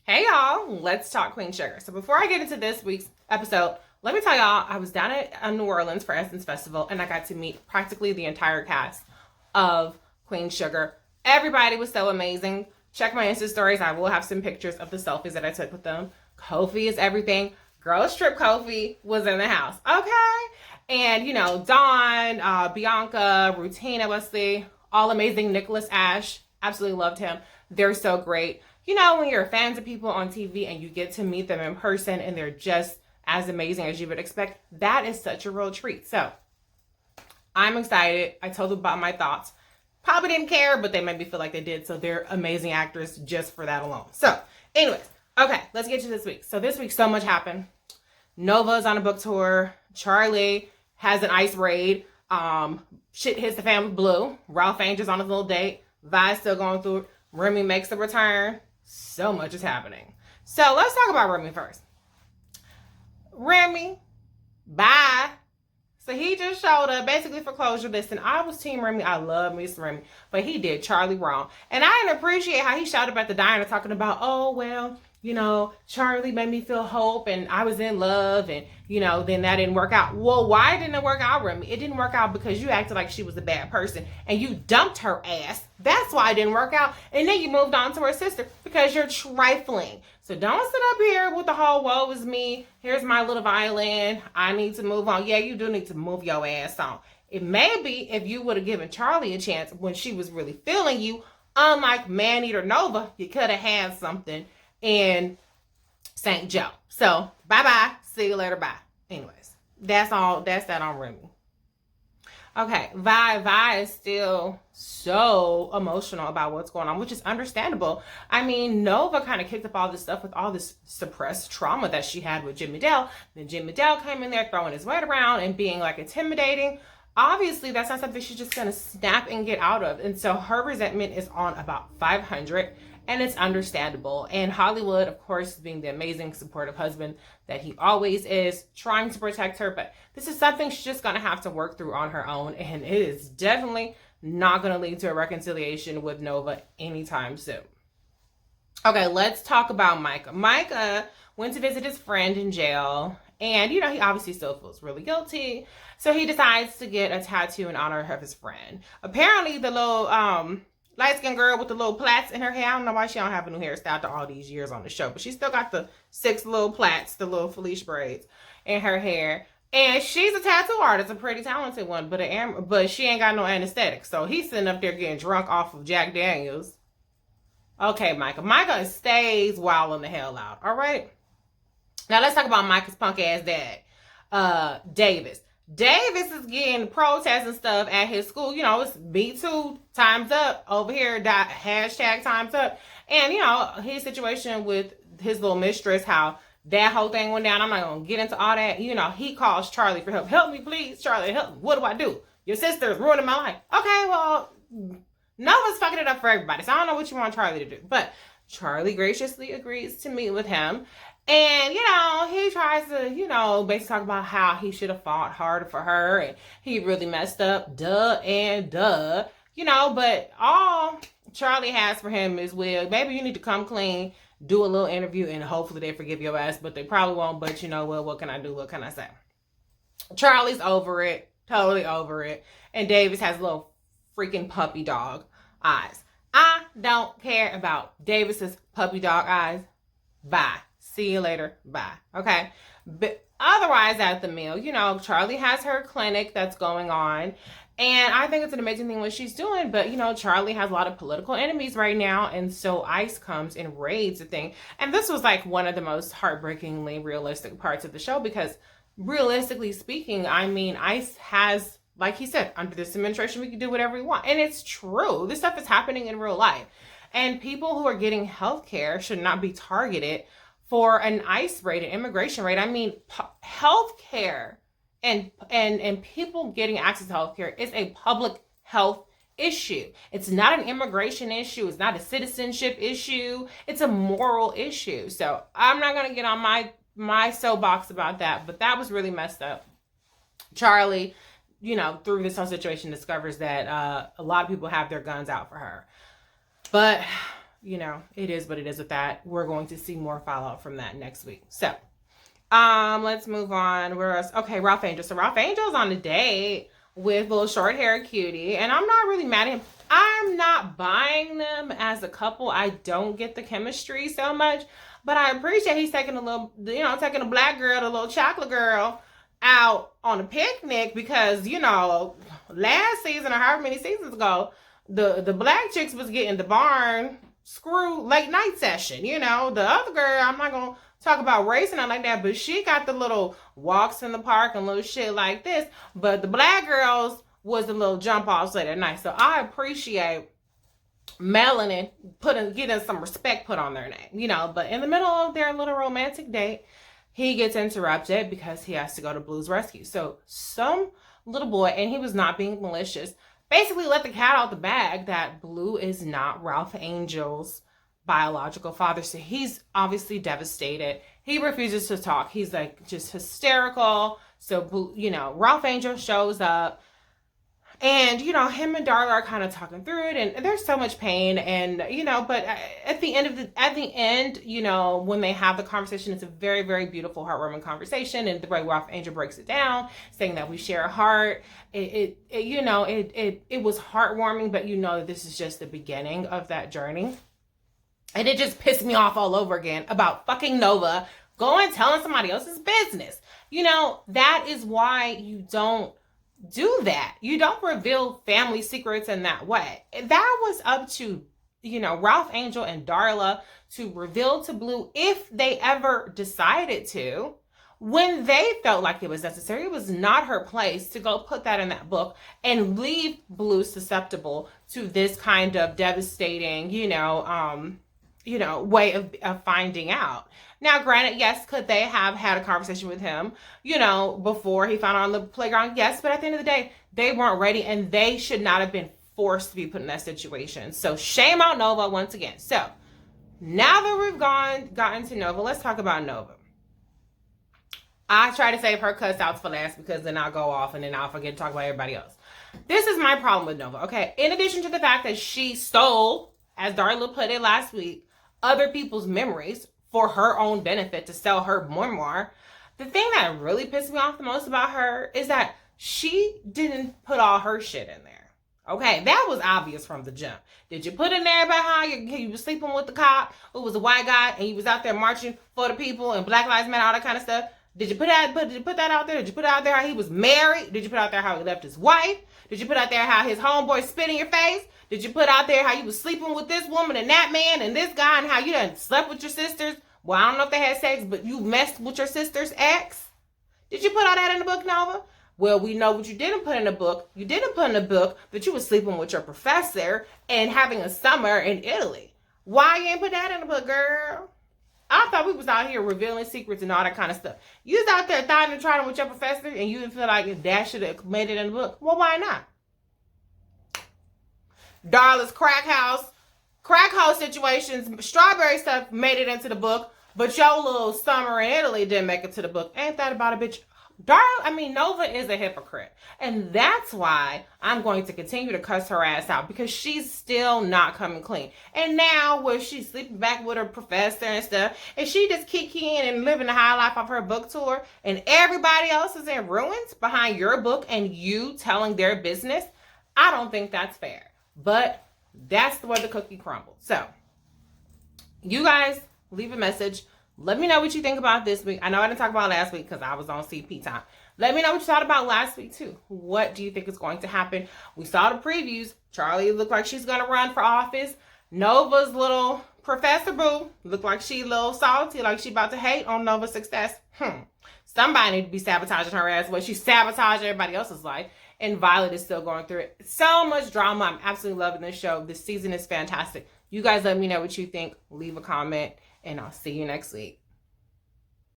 Hey y'all, let's talk Queen Sugar. So before I get into this week's episode, let me tell y'all, I was down at New Orleans for Essence Festival and I got to meet practically the entire cast of Queen Sugar. Everybody was so amazing. Check my Insta stories. I will have some pictures of the selfies that I took with them. Kofi is everything. Girl Strip Kofi was in the house. Okay. And, Dawn, Bianca, Rutina Wesley, all amazing. Nicholas Ash, absolutely loved him. They're so great. When you're fans of people on TV and you get to meet them in person and they're just as amazing as you would expect, that is such a real treat. So I'm excited. I told them about my thoughts. Probably didn't care, but they made me feel like they did. So they're amazing actors just for that alone. So anyways, okay, let's get to this week. So this week, so much happened. Nova's on a book tour. Charley has an ice raid. Shit hits the fan with Blue. Ralph Angel's on his little date. Vi's still going through it. Remy makes a return. So much is happening. So let's talk about Remy first. Remy, bye. So he just showed up basically for closure. Listen, I was Team Remy. I love Miss Remy. But he did Charley wrong. And I didn't appreciate how he showed up at the diner talking about, oh, well, Charley made me feel hope and I was in love and, then that didn't work out. Well, why didn't it work out, Remy? It didn't work out because you acted like she was a bad person and you dumped her ass. That's why it didn't work out. And then you moved on to her sister because you're trifling. So don't sit up here with the whole woe is me. Here's my little violin. I need to move on. Yeah, you do need to move your ass on. It may be if you would have given Charley a chance when she was really feeling you, unlike Maneater Nova, you could have had something in St. Joe. So bye-bye. See you later. Bye. Anyways, that's all. That's that on Remy. Okay, Vi is still so emotional about what's going on, which is understandable. I mean, Nova kind of kicked up all this stuff with all this suppressed trauma that she had with Jimmy Dale. Then Jimmy Dale came in there throwing his weight around and being like intimidating. Obviously, that's not something she's just going to snap and get out of. And so her resentment is on about 500. And it's understandable. And Hollywood, of course, being the amazing, supportive husband that he always is, trying to protect her. But this is something she's just going to have to work through on her own. And it is definitely not going to lead to a reconciliation with Nova anytime soon. Okay, let's talk about Micah. Micah went to visit his friend in jail. And, he obviously still feels really guilty. So he decides to get a tattoo in honor of his friend. Apparently, the little light-skinned girl with the little plaits in her hair. I don't know why she don't have a new hairstyle after all these years on the show. But she still got the 6 little plaits, the little Felicia braids in her hair. And she's a tattoo artist, a pretty talented one. But she ain't got no anesthetic. So he's sitting up there getting drunk off of Jack Daniels. Okay, Micah. Micah stays wilding the hell out. All right? Now let's talk about Micah's punk-ass dad, Davis. Davis is getting protests and stuff at his school. It's Me Too, time's up over here, hashtag time's up. And, his situation with his little mistress, how that whole thing went down. I'm not going to get into all that. He calls Charley for help. Help me, please, Charley, help me. What do I do? Your sister is ruining my life. Okay, well, Nova's fucking it up for everybody. So I don't know what you want Charley to do. But Charley graciously agrees to meet with him. And, he tries to, basically talk about how he should have fought harder for her and he really messed up, but all Charley has for him is, well, maybe you need to come clean, do a little interview, and hopefully they forgive your ass, but they probably won't, but what can I do? What can I say? Charley's over it, totally over it, and Davis has little freaking puppy dog eyes. I don't care about Davis's puppy dog eyes. Bye. See you later. Bye. Okay. But otherwise at the meal, Charley has her clinic that's going on. And I think it's an amazing thing what she's doing. But, Charley has a lot of political enemies right now. And so ICE comes and raids the thing. And this was like one of the most heartbreakingly realistic parts of the show. Because realistically speaking, I mean, ICE has, like he said, under this administration, we can do whatever we want. And it's true. This stuff is happening in real life. And people who are getting health care should not be targeted for an ICE raid, an immigration raid. I mean, healthcare and people getting access to healthcare is a public health issue. It's not an immigration issue. It's not a citizenship issue. It's a moral issue. So I'm not going to get on my soapbox about that, but that was really messed up. Charley, through this whole situation discovers that a lot of people have their guns out for her. But it is what it is with that. We're going to see more fallout from that next week. So, let's move on. Where else? Okay, Ralph Angel. So Ralph Angel's on a date with little short hair cutie, and I'm not really mad at him. I'm not buying them as a couple. I don't get the chemistry so much, but I appreciate he's taking taking a black girl, the little chocolate girl, out on a picnic because, last season or however many seasons ago, the black chicks was getting the barn screw late night session. The other girl, I'm not going to talk about racing or like that, but she got the little walks in the park and little shit like this. But the black girls was the little jump offs late at night. So I appreciate Melanin getting some respect put on their name, but in the middle of their little romantic date, he gets interrupted because he has to go to Blue's rescue. So some little boy, and he was not being malicious, basically let the cat out the bag that Blue is not Ralph Angel's biological father. So he's obviously devastated. He refuses to talk. He's like just hysterical. So, Ralph Angel shows up. And, him and Darla are kind of talking through it, and there's so much pain, and, but at the end, when they have the conversation, it's a very, very beautiful, heartwarming conversation, and the way Ralph Angel breaks it down, saying that we share a heart, it was heartwarming, but that this is just the beginning of that journey. And it just pissed me off all over again about fucking Nova going telling somebody else's business. That is why you don't do that. You don't reveal family secrets in that way. That was up to, Ralph Angel and Darla to reveal to Blue if they ever decided to, when they felt like it was necessary. It was not her place to go put that in that book and leave Blue susceptible to this kind of devastating, way of finding out. Now, granted, yes, could they have had a conversation with him, before he found out on the playground? Yes, but at the end of the day, they weren't ready, and they should not have been forced to be put in that situation. So shame on Nova once again. So now that we've gotten to Nova, let's talk about Nova. I try to save her cuss outs for last because then I'll go off and then I'll forget to talk about everybody else. This is my problem with Nova, okay? In addition to the fact that she stole, as Darla put it last week, other people's memories for her own benefit to sell her memoir, the thing that really pissed me off the most about her is that she didn't put all her shit in there. Okay, that was obvious from the jump. Did you put in there about how you was sleeping with the cop who was a white guy and you was out there marching for the people and Black Lives Matter, all that kind of stuff? Did you put that out there? Did you put out there how he was married? Did you put out there how he left his wife? Did you put out there how his homeboy spit in your face? Did you put out there how you was sleeping with this woman and that man and this guy and how you done slept with your sisters? Well, I don't know if they had sex, but you messed with your sister's ex? Did you put all that in the book, Nova? Well, we know what you didn't put in the book. You didn't put in the book that you was sleeping with your professor and having a summer in Italy. Why you ain't put that in the book, girl? I thought we was out here revealing secrets and all that kind of stuff. You was out there thotting and trying with your professor and you didn't feel like that should have made it in the book. Well, why not? Darla's crack house situations, strawberry stuff made it into the book, but your little summer in Italy didn't make it to the book. Ain't that about a bitch? Nova is a hypocrite. And that's why I'm going to continue to cuss her ass out, because she's still not coming clean. And now where she's sleeping back with her professor and stuff, and she just kikiing and living the high life of her book tour, and everybody else is in ruins behind your book and you telling their business, I don't think that's fair. But that's the way the cookie crumbled. So, you guys leave a message. Let me know what you think about this week. I know I didn't talk about last week because I was on CP time. Let me know what you thought about last week too. What do you think is going to happen? We saw the previews. Charley looked like she's going to run for office. Nova's little Professor Boo looked like she a little salty, like she about to hate on Nova's success. Somebody need to be sabotaging her ass, but she's sabotaging everybody else's life. And Violet is still going through it. So much drama. I'm absolutely loving this show. This season is fantastic. You guys let me know what you think. Leave a comment, and I'll see you next week.